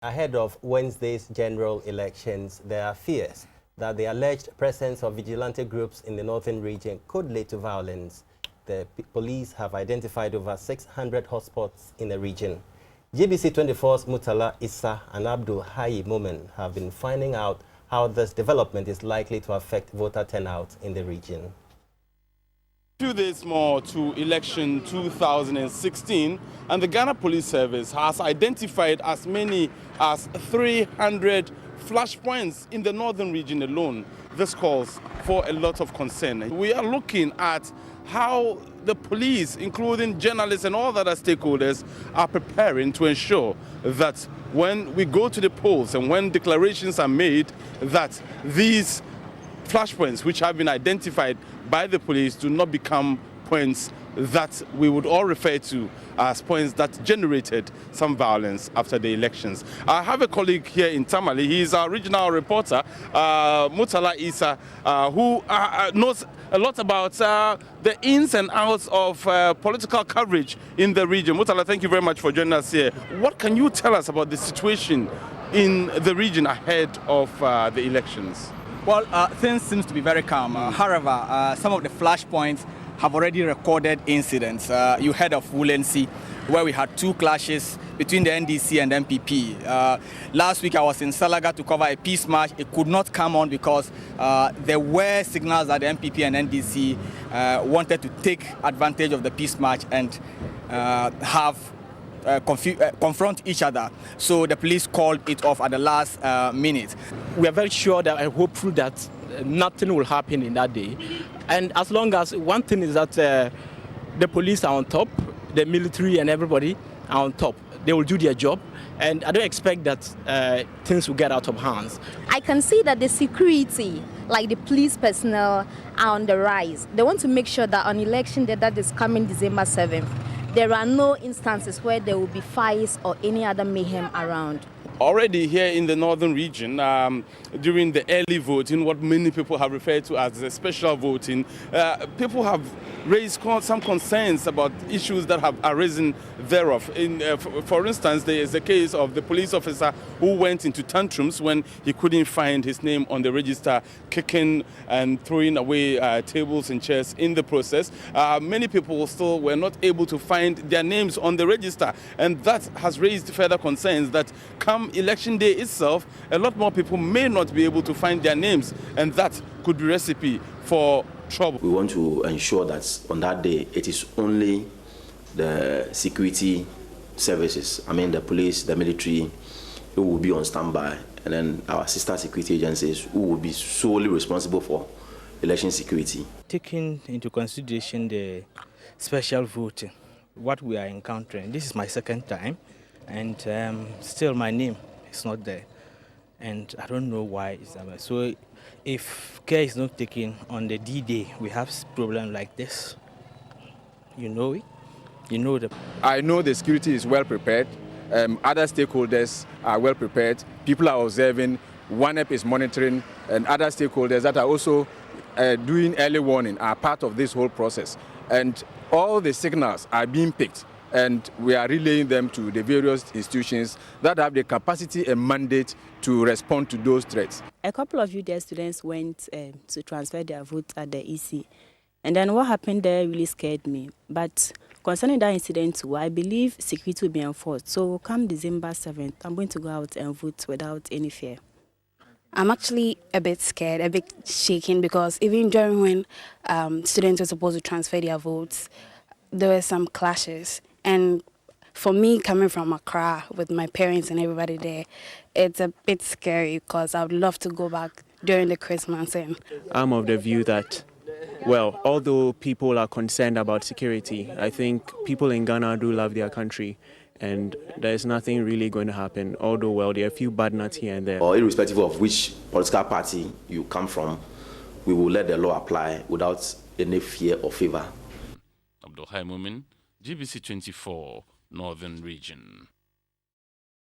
Ahead of Wednesday's general elections, there are fears that the alleged presence of vigilante groups in the northern region could lead to violence. The police have identified over 600 hotspots in the region. GBC 24's Murtala, Issah and Abdul Hayi Moomen have been finding out how this development is likely to affect voter turnout in the region. 2 days more to election 2016, and the Ghana Police Service has identified as many as 300 flashpoints in the northern region alone. This calls for a lot of concern. We are looking at how the police, including journalists and all other stakeholders, are preparing to ensure that when we go to the polls and when declarations are made, that these flashpoints which have been identified by the police do not become points that we would all refer to as points that generated some violence after the elections. I have a colleague here in Tamale. He is our regional reporter, Murtala Issah, who knows a lot about the ins and outs of political coverage in the region. Murtala, thank you very much for joining us here. What can you tell us about the situation in the region ahead of the elections? Well, things seem to be very calm. However, some of the flashpoints have already recorded incidents. You heard of Wulensi, where we had 2 clashes between the NDC and MPP. Last week I was in Salaga to cover a peace march. It could not come on because there were signals that the MPP and NDC wanted to take advantage of the peace march and confront each other. So the police called it off at the last minute. We are very sure that and hopeful that nothing will happen in that day. And as long as one thing is that the police are on top, the military and everybody are on top, they will do their job. And I don't expect that things will get out of hands. I can see that the security, like the police personnel, are on the rise. They want to make sure that on election day that is coming December 7th, there are no instances where there will be fires or any other mayhem around. Already here in the northern region, during the early voting, what many people have referred to as the special voting, people have raised some concerns about issues that have arisen thereof. For instance, there is a case of the police officer who went into tantrums when he couldn't find his name on the register, kicking and throwing away tables and chairs in the process. Many people still were not able to find their names on the register, and that has raised further concerns that come election day itself, a lot more people may not be able to find their names, and that could be recipe for trouble. We want to ensure that on that day it is only the security services, the police, the military, who will be on standby, and then our sister security agencies who will be solely responsible for election security. Taking into consideration the special voting, what we are encountering, this is my second time, and still my name is not there, and I don't know why it's that. So if care is not taken on the D-Day, we have problem like this. You know it. You know the. I know the security is well prepared. Other stakeholders are well prepared. People are observing. OneUp is monitoring, and other stakeholders that are also doing early warning are part of this whole process. And all the signals are being picked, and we are relaying them to the various institutions that have the capacity and mandate to respond to those threats. A couple of UDS students went to transfer their vote at the EC, and then what happened there really scared me. But concerning that incident too, I believe security will be enforced. So come December 7th, I'm going to go out and vote without any fear. I'm actually a bit scared, a bit shaken, because even during when students were supposed to transfer their votes, there were some clashes. And for me, coming from Accra with my parents and everybody there, it's a bit scary because I would love to go back during the Christmas. And I'm of the view that, well, although people are concerned about security, I think people in Ghana do love their country. And there's nothing really going to happen, although, well, there are a few bad nuts here and there. Or irrespective of which political party you come from, we will let the law apply without any fear or favor. Abdul, Moomen, GBC 24, Northern Region.